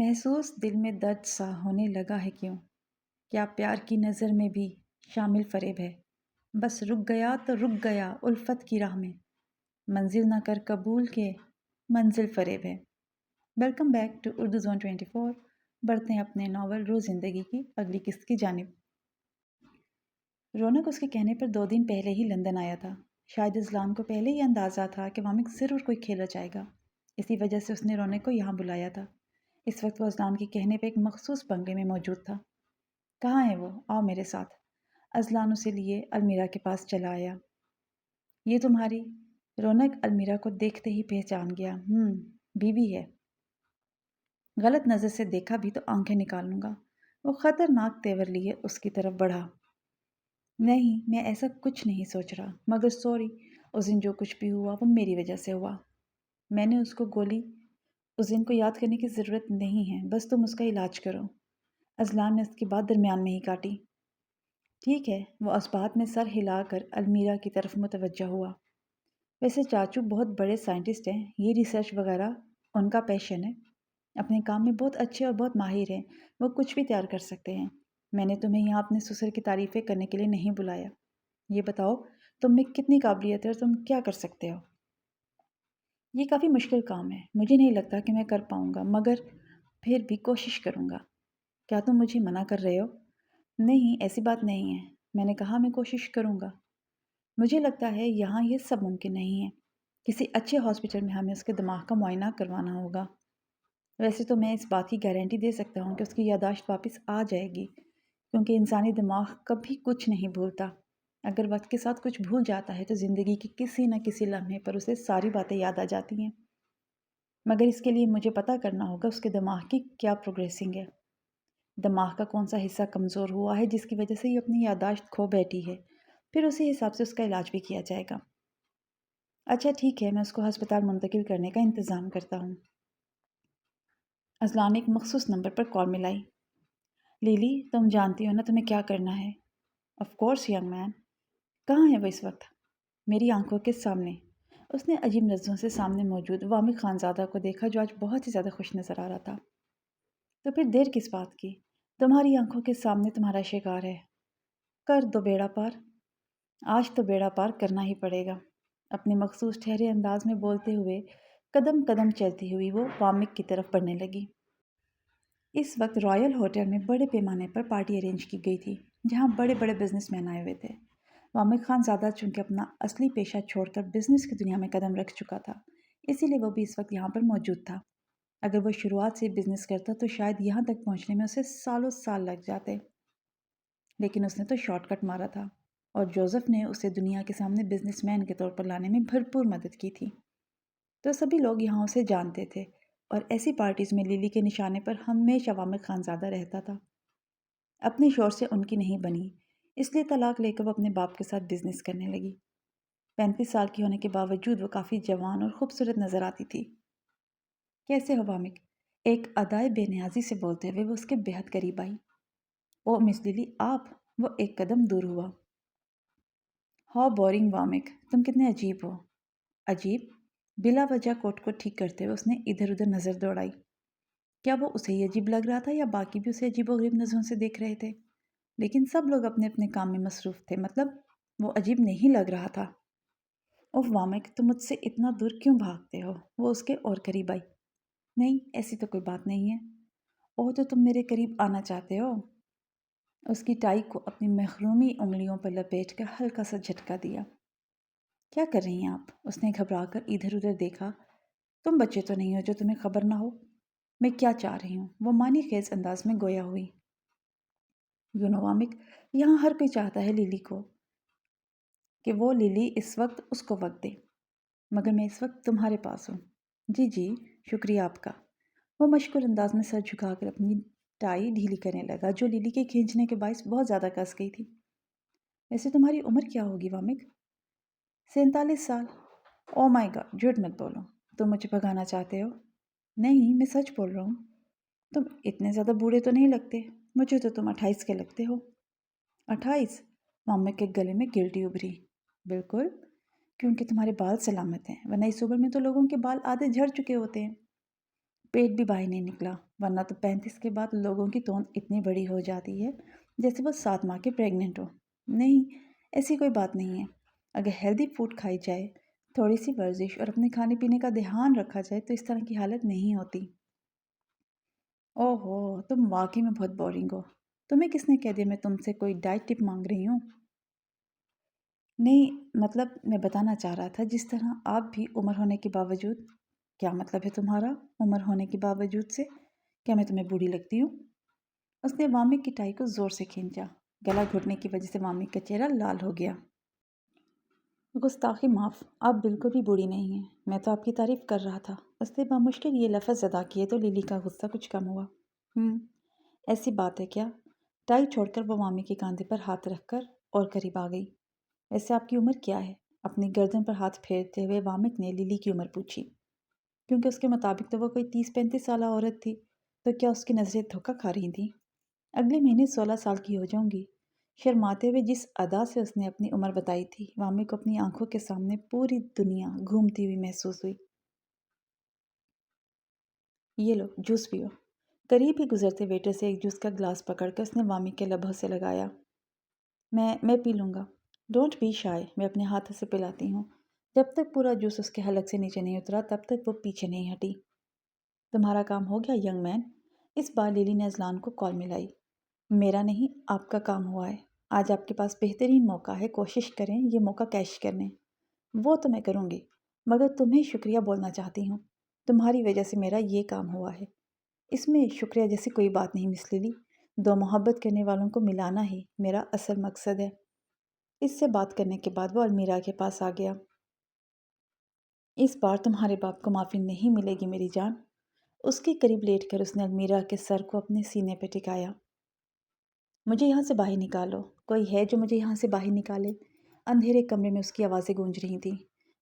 محسوس دل میں درد سا ہونے لگا ہے کیوں؟ کیا پیار کی نظر میں بھی شامل فریب ہے؟ بس رک گیا تو رک گیا الفت کی راہ میں، منزل نہ کر قبول کے منزل فریب ہے۔ Welcome back to Urdu zone 24۔ بڑھتے ہیں اپنے ناول روز زندگی کی اگلی قسط کی جانب۔ رونق اس کے کہنے پر 2 دن پہلے ہی لندن آیا تھا۔ شاید اذلان کو پہلے ہی اندازہ تھا کہ وامق ضرور کوئی کھیل رچائے گا، اسی وجہ سے اس نے رونق کو یہاں بلایا تھا۔ اس وقت وہ اذلان کے کہنے پہ ایک مخصوص بنگلے میں موجود تھا۔ کہاں ہے وہ؟ آؤ میرے ساتھ۔ اذلان اسے لیے المیرا کے پاس چلا آیا۔ یہ تمہاری؟ رونق المیرا کو دیکھتے ہی پہچان گیا۔ بیوی ہے۔ غلط نظر سے دیکھا بھی تو آنکھیں نکال لوں گا۔ وہ خطرناک تیور لیے اس کی طرف بڑھا۔ نہیں، میں ایسا کچھ نہیں سوچ رہا، مگر سوری، اس دن جو کچھ بھی ہوا وہ میری وجہ سے ہوا۔ میں نے اس کو گولی اس دن کو یاد کرنے کی ضرورت نہیں ہے، بس تم اس کا علاج کرو۔ اذلان نے اس کی بات درمیان میں ہی کاٹی۔ ٹھیک ہے، وہ اس بات میں سر ہلا کر المیرا کی طرف متوجہ ہوا۔ ویسے چاچو بہت بڑے سائنٹسٹ ہیں، یہ ریسرچ وغیرہ ان کا پیشن ہے، اپنے کام میں بہت اچھے اور بہت ماہر ہیں، وہ کچھ بھی تیار کر سکتے ہیں۔ میں نے تمہیں یہاں اپنے سسر کی تعریفیں کرنے کے لیے نہیں بلایا۔ یہ بتاؤ تم میں کتنی قابلیت ہے اور تم کیا کر سکتے ہو؟ یہ کافی مشکل کام ہے، مجھے نہیں لگتا کہ میں کر پاؤں گا، مگر پھر بھی کوشش کروں گا۔ کیا تم مجھے منع کر رہے ہو؟ نہیں، ایسی بات نہیں ہے، میں نے کہا میں کوشش کروں گا۔ مجھے لگتا ہے یہاں یہ سب ممکن نہیں ہے، کسی اچھے ہاسپٹل میں ہمیں اس کے دماغ کا معائنہ کروانا ہوگا۔ ویسے تو میں اس بات کی گارنٹی دے سکتا ہوں کہ اس کی یادداشت واپس آ جائے گی، کیونکہ انسانی دماغ کبھی کچھ نہیں بھولتا۔ اگر وقت کے ساتھ کچھ بھول جاتا ہے تو زندگی کے کسی نہ کسی لمحے پر اسے ساری باتیں یاد آ جاتی ہیں، مگر اس کے لیے مجھے پتہ کرنا ہوگا اس کے دماغ کی کیا پروگریسنگ ہے، دماغ کا کون سا حصہ کمزور ہوا ہے جس کی وجہ سے یہ اپنی یادداشت کھو بیٹھی ہے، پھر اسی حساب سے اس کا علاج بھی کیا جائے گا۔ اچھا ٹھیک ہے، میں اس کو ہسپتال منتقل کرنے کا انتظام کرتا ہوں۔ اذلان نے ایک مخصوص نمبر پر کال ملائی۔ لیلی، تم جانتی ہو نا تمہیں کیا کرنا ہے؟ Of course young man. کہاں ہے وہ اس وقت؟ میری آنکھوں کے سامنے۔ اس نے عجیب نظروں سے سامنے موجود وامق خانزادہ کو دیکھا جو آج بہت ہی زیادہ خوش نظر آ رہا تھا۔ تو پھر دیر کس بات کی؟ تمہاری آنکھوں کے سامنے تمہارا شکار ہے، کر دو بیڑا پار۔ آج تو بیڑا پار کرنا ہی پڑے گا۔ اپنے مخصوص ٹھہرے انداز میں بولتے ہوئے قدم قدم چلتی ہوئی وہ وامق کی طرف بڑھنے لگی۔ اس وقت رائل ہوٹل میں بڑے پیمانے پر پارٹی ارینج کی گئی تھی، جہاں بڑے بڑے بزنس مین آئے ہوئے تھے۔ وامق خان زادہ چونکہ اپنا اصلی پیشہ چھوڑ کر بزنس کی دنیا میں قدم رکھ چکا تھا، اسی لیے وہ بھی اس وقت یہاں پر موجود تھا۔ اگر وہ شروعات سے بزنس کرتا تو شاید یہاں تک پہنچنے میں اسے سالوں سال لگ جاتے، لیکن اس نے تو شارٹ کٹ مارا تھا، اور جوزف نے اسے دنیا کے سامنے بزنس مین کے طور پر لانے میں بھرپور مدد کی تھی۔ تو سبھی لوگ یہاں اسے جانتے تھے، اور ایسی پارٹیز میں لیلی کے نشانے پر ہمیشہ وامق خانزادہ رہتا تھا۔ اپنے شوہر سے ان کی نہیں بنی، اس لیے طلاق لے کر وہ اپنے باپ کے ساتھ بزنس کرنے لگی۔ 35 سال کی ہونے کے باوجود وہ کافی جوان اور خوبصورت نظر آتی تھی۔ کیسے ہو وامق؟ ایک ادائے بے نیازی سے بولتے ہوئے وہ اس کے بے حد قریب آئی۔ او مس لیلی، آپ؟ وہ ایک قدم دور ہوا۔ ہاؤ بورنگ وامق، تم کتنے عجیب ہو۔ عجیب؟ بلا وجہ کوٹ کو ٹھیک کرتے ہوئے اس نے ادھر ادھر نظر دوڑائی۔ کیا وہ اسے ہی عجیب لگ رہا تھا یا باقی بھی اسے عجیب و غریب نظروں سے دیکھ رہے تھے؟ لیکن سب لوگ اپنے اپنے کام میں مصروف تھے، مطلب وہ عجیب نہیں لگ رہا تھا۔ اوف وامق، تم مجھ سے اتنا دور کیوں بھاگتے ہو؟ وہ اس کے اور قریب آئی۔ نہیں، ایسی تو کوئی بات نہیں ہے۔ اوہ، تو تم میرے قریب آنا چاہتے ہو؟ اس کی ٹائی کو اپنی محرومی انگلیوں پر لپیٹ کر ہلکا سا جھٹکا دیا۔ کیا کر رہی ہیں آپ؟ اس نے گھبرا کر ادھر ادھر دیکھا۔ تم بچے تو نہیں ہو جو تمہیں خبر نہ ہو میں کیا چاہ رہی ہوں، وہ معنی خیز انداز میں گویا ہوئی۔ وامق، یہاں ہر کوئی چاہتا ہے لیلی کو کہ وہ لیلی اس وقت اس کو وقت دے، مگر میں اس وقت تمہارے پاس ہوں۔ جی جی، شکریہ آپ کا۔ وہ مشکور انداز میں سر جھکا کر اپنی ٹائی ڈھیلی کرنے لگا جو لیلی کے کھینچنے کے باعث بہت زیادہ کس گئی تھی۔ ویسے تمہاری عمر کیا ہوگی وامق؟ 47 سال۔ او مائی گاڈ، جھوٹ مت بولو، تم مجھے بھگانا چاہتے ہو؟ نہیں، میں سچ بول رہا ہوں۔ تم اتنے زیادہ بوڑھے تو نہیں لگتے، مجھے تو تم 28 کے لگتے ہو۔ 28؟ وامق کے گلے میں گلٹی ابھری۔ بالکل، کیونکہ تمہارے بال سلامت ہیں، ورنہ اس عمر میں تو لوگوں کے بال آدھے جھڑ چکے ہوتے ہیں۔ پیٹ بھی باہر نہیں نکلا، ورنہ تو 35 کے بعد لوگوں کی توند اتنی بڑی ہو جاتی ہے جیسے وہ 7 ماہ کے پریگننٹ ہو۔ نہیں، ایسی کوئی بات نہیں ہے۔ اگر ہیلدی فوڈ کھائی جائے، تھوڑی سی ورزش اور اپنے کھانے پینے کا دھیان رکھا جائے تو اس طرح کی حالت نہیں ہوتی۔ اوہ ہو، تم واقعی میں بہت بورنگ ہو۔ تمہیں کس نے کہہ دیا میں تم سے کوئی ڈائٹ ٹپ مانگ رہی ہوں؟ نہیں، مطلب میں بتانا چاہ رہا تھا جس طرح آپ بھی عمر ہونے کے باوجود… کیا مطلب ہے تمہارا عمر ہونے کے باوجود سے؟ کیا میں تمہیں بوڑھی لگتی ہوں؟ اس نے وامک کی ٹائی کو زور سے کھینچا۔ گلا گھٹنے کی وجہ سے وامک کا چہرہ لال ہو گیا۔ گستاخی معاف، آپ بالکل بھی بوڑھی نہیں ہیں، میں تو آپ کی تعریف کر رہا تھا۔ اس نے بامشکل یہ لفظ ادا کیے تو للی کا غصہ کچھ کم ہوا۔ ایسی بات ہے کیا؟ ٹائی چھوڑ کر وہ وامک کے کاندھے پر ہاتھ رکھ کر اور قریب آ گئی۔ ویسے آپ کی عمر کیا ہے؟ اپنی گردن پر ہاتھ پھیرتے ہوئے وامک نے للی کی عمر پوچھی، کیونکہ اس کے مطابق تو وہ کوئی 30-35 سالہ عورت تھی، تو کیا اس کی نظریں دھوکہ کھا رہی تھیں؟ اگلے مہینے 16 سال کی ہو جاؤں گی۔ شرماتے ہوئے جس ادا سے اس نے اپنی عمر بتائی تھی، وامک کو اپنی آنکھوں کے سامنے پوری دنیا گھومتی ہوئی محسوس ہوئی۔ یہ لو، جوس پیو۔ قریب ہی گزرتے ویٹر سے ایک جوس کا گلاس پکڑ کر اس نے وامک کے لبوں سے لگایا۔ میں پی لوں گا۔ ڈونٹ بی شائے، میں اپنے ہاتھ سے پلاتی ہوں۔ جب تک پورا جوس اس کے حلق سے نیچے نہیں اترا تب تک وہ پیچھے نہیں ہٹی۔ تمہارا کام ہو گیا ینگ مین؟ اس بار لیلی نے اذلان کو کال ملائی۔ میرا نہیں، آپ کا کام ہوا ہے۔ آج آپ کے پاس بہترین موقع ہے، کوشش کریں یہ موقع کیش کرنے۔ وہ تو میں کروں گی، مگر تمہیں شکریہ بولنا چاہتی ہوں۔ تمہاری وجہ سے میرا یہ کام ہوا ہے۔ اس میں شکریہ جیسی کوئی بات نہیں مس لیلی۔ دو محبت کرنے والوں کو ملانا ہی میرا اصل مقصد ہے۔ اس سے بات کرنے کے بعد وہ المیرا کے پاس آ گیا۔ اس بار تمہارے باپ کو معافی نہیں ملے گی میری جان۔ اس کے قریب لیٹ کر اس نے المیرا کے سر کو اپنے سینے پہ ٹکایا۔ مجھے یہاں سے باہر نکالو، کوئی ہے جو مجھے یہاں سے باہر نکالے؟ اندھیرے کمرے میں اس کی آوازیں گونج رہی تھیں،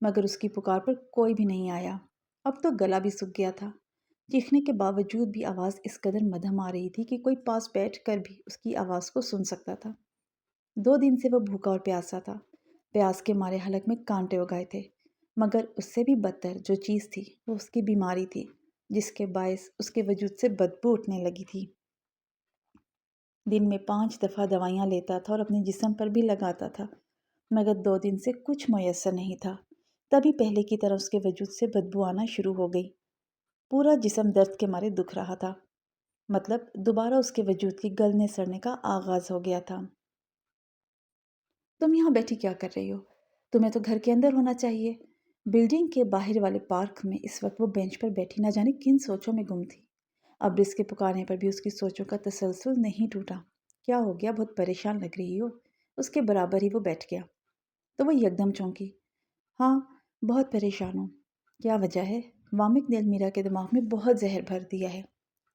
مگر اس کی پکار پر کوئی بھی نہیں آیا۔ اب تو گلا بھی سوکھ گیا تھا۔ چیخنے کے باوجود بھی آواز اس قدر مدھم آ رہی تھی کہ کوئی پاس بیٹھ کر بھی اس کی آواز کو سن سکتا تھا۔ 2 دن سے وہ بھوکا اور پیاسا تھا۔ پیاس کے مارے حلق میں کانٹے اگائے تھے، مگر اس سے بھی بدتر جو چیز تھی وہ اس کی بیماری تھی، جس کے باعث اس کے وجود سے بدبو اٹھنے لگی تھی۔ دن میں 5 دفعہ دوائیاں لیتا تھا اور اپنے جسم پر بھی لگاتا تھا، مگر 2 دن سے کچھ میسر نہیں تھا۔ تبھی پہلے کی طرح اس کے وجود سے بدبو آنا شروع ہو گئی۔ پورا جسم درد کے مارے دکھ رہا تھا، مطلب دوبارہ اس کے وجود کی گلنے سڑنے کا آغاز ہو گیا تھا۔ تم یہاں بیٹھی کیا کر رہی ہو؟ تمہیں تو گھر کے اندر ہونا چاہیے۔ بلڈنگ کے باہر والے پارک میں اس وقت وہ بینچ پر بیٹھی نہ جانے کن سوچوں میں گم تھی۔ اب اس کے پکارنے پر بھی اس کی سوچوں کا تسلسل نہیں ٹوٹا۔ کیا ہو گیا؟ بہت پریشان لگ رہی ہو۔ اس کے برابر ہی وہ بیٹھ گیا تو وہ یکدم چونکی۔ ہاں، بہت پریشان ہوں۔ کیا وجہ ہے؟ وامک نے المیرا کے دماغ میں بہت زہر بھر دیا ہے،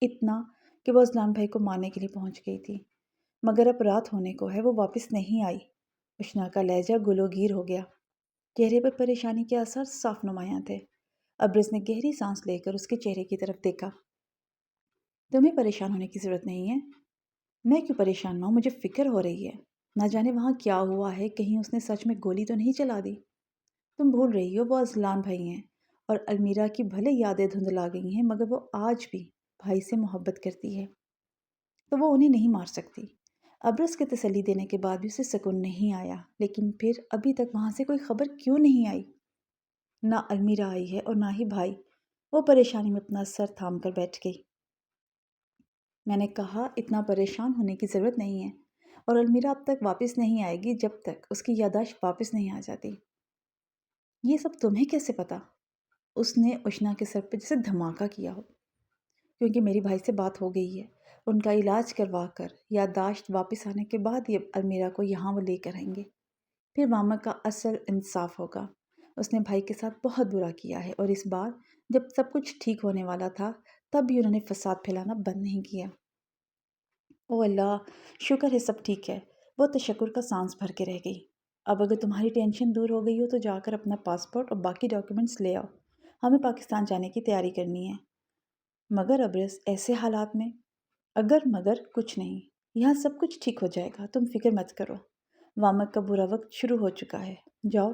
اتنا کہ وہ اذلان بھائی کو مارنے کے لیے پہنچ گئی تھی، مگر اب رات ہونے کو ہے، وہ واپس نہیں آئی۔ اشنا کا لہجہ گلوگیر ہو گیا۔ چہرے پر پریشانی کے آثار صاف نمایاں تھے۔ ابرز نے گہری سانس لے کر اس کے چہرے کی طرف دیکھا۔ تمہیں پریشان ہونے کی ضرورت نہیں ہے۔ میں کیوں پریشان نہ ہوں؟ مجھے فکر ہو رہی ہے، نہ جانے وہاں کیا ہوا ہے، کہیں اس نے سچ میں گولی تو نہیں چلا دی۔ تم بھول رہی ہو وہ اذلان بھائی ہیں، اور المیرا کی بھلے یادیں دھندلا گئی ہیں، مگر وہ آج بھی بھائی سے محبت کرتی ہے، تو وہ انہیں نہیں مار سکتی۔ ابرز کے تسلی دینے کے بعد بھی اسے سکون نہیں آیا، لیکن پھر ابھی تک وہاں سے کوئی خبر کیوں نہیں آئی؟ نہ المیرا آئی ہے اور نہ ہی بھائی۔ وہ پریشانی میں اپنا سر تھام کر بیٹھ گئی۔ میں نے کہا اتنا پریشان ہونے کی ضرورت نہیں ہے، اور المیرا اب تک واپس نہیں آئے گی جب تک اس کی یادداشت واپس نہیں آ جاتی۔ یہ سب تمہیں کیسے پتا؟ اس نے اشنا کے سر پہ جیسے دھماکہ کیا ہو۔ کیونکہ میری بھائی سے بات ہو گئی ہے، ان کا علاج کروا کر یادداشت واپس آنے کے بعد یہ المیرا کو یہاں وہ لے کر آئیں گے، پھر وامک کا اصل انصاف ہوگا۔ اس نے بھائی کے ساتھ بہت برا کیا ہے، اور اس بار جب سب کچھ ٹھیک ہونے والا تھا تب بھی انہوں نے فساد پھیلانا بند نہیں کیا۔ او اللہ، شکر ہے سب ٹھیک ہے۔ وہ تشکر کا سانس بھر کے رہ گئی۔ اب اگر تمہاری ٹینشن دور ہو گئی ہو تو جا کر اپنا پاسپورٹ اور باقی ڈاکیومنٹس لے آؤ، ہمیں پاکستان جانے کی تیاری کرنی ہے۔ مگر ابرز ایسے حالات میں… اگر مگر کچھ نہیں، یہاں سب کچھ ٹھیک ہو جائے گا، تم فکر مت کرو۔ وامک کا برا وقت شروع ہو چکا ہے، جاؤ۔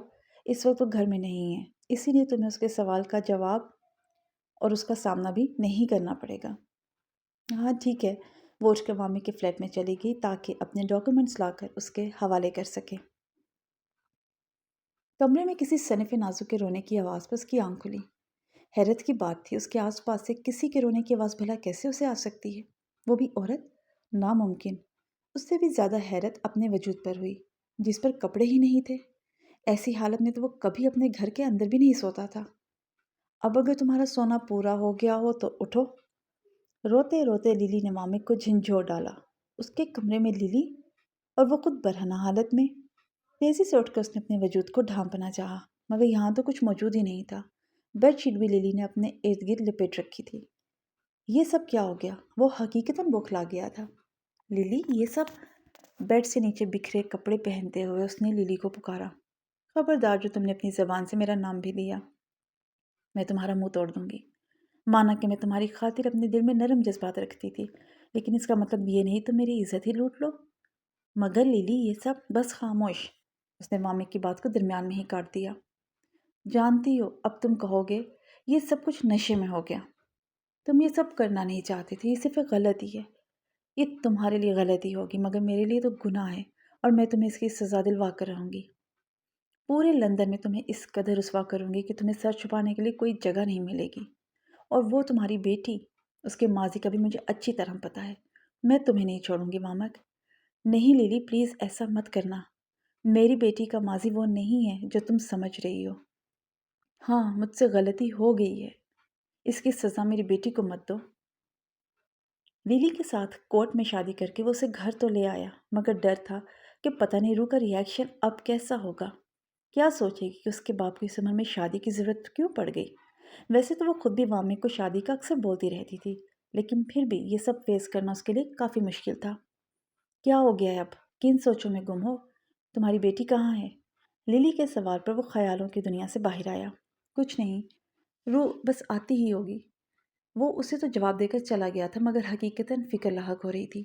اس وقت وہ گھر میں نہیں ہے، اسی لیے تمہیں اس کے سوال کا جواب اور اس کا سامنا بھی نہیں کرنا پڑے گا۔ ہاں ٹھیک ہے، وہ اٹھ کر مامی کے فلیٹ میں چلی گئی تاکہ اپنے ڈاکیومنٹس لا کر اس کے حوالے کر سکے۔ کمرے میں کسی صنف نازک کے رونے کی آواز پر اس کی آنکھ کھلی۔ حیرت کی بات تھی، اس کے آس پاس سے کسی کے رونے کی آواز بھلا کیسے اسے آ سکتی ہے؟ وہ بھی عورت؟ ناممکن۔ اس سے بھی زیادہ حیرت اپنے وجود پر ہوئی، جس پر کپڑے ہی نہیں تھے۔ ایسی حالت میں تو وہ کبھی اپنے گھر کے اندر بھی نہیں سوتا تھا۔ اب اگر تمہارا سونا پورا ہو گیا ہو تو اٹھو۔ روتے روتے لیلی نے مامک کو جھنجھوڑ ڈالا۔ اس کے کمرے میں لیلی اور وہ خود برہنہ حالت میں۔ تیزی سے اٹھ کر اس نے اپنے وجود کو ڈھانپنا چاہا، مگر یہاں تو کچھ موجود ہی نہیں تھا۔ بیڈ شیٹ بھی لیلی نے اپنے ارد گرد لپیٹ رکھی تھی۔ یہ سب کیا ہو گیا؟ وہ حقیقتاً بوکھلا گیا تھا۔ لیلی، یہ سب؟ بیڈ سے نیچے بکھرے کپڑے پہنتے ہوئے اس نے لیلی کو پکارا۔ خبردار جو تم نے اپنی زبان سے میرا نام بھی لیا، میں تمہارا منہ توڑ دوں گی۔ مانا کہ میں تمہاری خاطر اپنے دل میں نرم جذبات رکھتی تھی، لیکن اس کا مطلب یہ نہیں تم میری عزت ہی لوٹ لو۔ مگر لیلی، یہ سب بس خاموش۔ اس نے مامی کی بات کو درمیان میں ہی کاٹ دیا۔ جانتی ہو، اب تم کہو گے یہ سب کچھ نشے میں ہو گیا۔ تم یہ سب کرنا نہیں چاہتی تھی، یہ صرف ایک غلطی ہے۔ یہ تمہارے لیے غلطی ہوگی مگر میرے لیے تو گناہ ہے، اور میں تمہیں اس کی سزا دلوا کر رہوں گی۔ پورے لندن میں تمہیں اس قدر رسوا کروں گی کہ تمہیں سر چھپانے کے لیے کوئی جگہ نہیں ملے گی۔ اور وہ تمہاری بیٹی، اس کے ماضی کا بھی مجھے اچھی طرح پتہ ہے۔ میں تمہیں نہیں چھوڑوں گی مامک۔ نہیں لیلی، پلیز ایسا مت کرنا۔ میری بیٹی کا ماضی وہ نہیں ہے جو تم سمجھ رہی ہو۔ ہاں، مجھ سے غلطی ہو گئی ہے، اس کی سزا میری بیٹی کو مت دو۔ لیلی کے ساتھ کورٹ میں شادی کر کے وہ اسے گھر تو لے آیا، مگر ڈر تھا کہ پتہ نہیں روح کا ریاکشن اب کیسا ہوگا۔ کیا سوچے گی کہ اس کے باپ کو اس عمر میں شادی کی ضرورت کیوں پڑ گئی؟ ویسے تو وہ خود بھی وامے کو شادی کا اکثر بولتی رہتی تھی، لیکن پھر بھی یہ سب فیس کرنا اس کے لیے کافی مشکل تھا۔ کیا ہو گیا ہے اب؟ کن سوچوں میں گم ہو؟ تمہاری بیٹی کہاں ہے؟ لیلی کے سوال پر وہ خیالوں کی دنیا سے باہر آیا۔ کچھ نہیں، روح بس آتی ہی ہوگی۔ وہ اسے تو جواب دے کر چلا گیا تھا، مگر حقیقتاً فکر لاحق ہو رہی تھی۔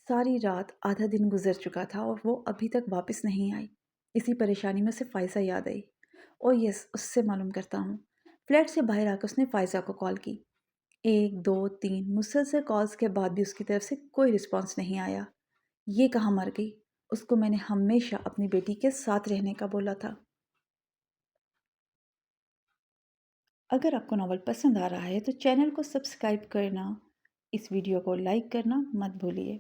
ساری رات آدھا دن گزر چکا تھا اور وہ ابھی تک واپس نہیں آئی۔ اسی پریشانی میں اسے فائزہ یاد آئی۔ او یس، اس سے معلوم کرتا ہوں۔ فلیٹ سے باہر آ کر اس نے فائزہ کو کال کی۔ 1 2 3 مسلسل کالز کے بعد بھی اس کی طرف سے کوئی رسپانس نہیں آیا۔ یہ کہاں مر گئی؟ اس کو میں نے ہمیشہ اپنی بیٹی کے ساتھ رہنے کا بولا تھا۔ اگر آپ کو ناول پسند آ رہا ہے تو چینل کو سبسکرائب کرنا، اس ویڈیو کو لائک کرنا مت بھولیے۔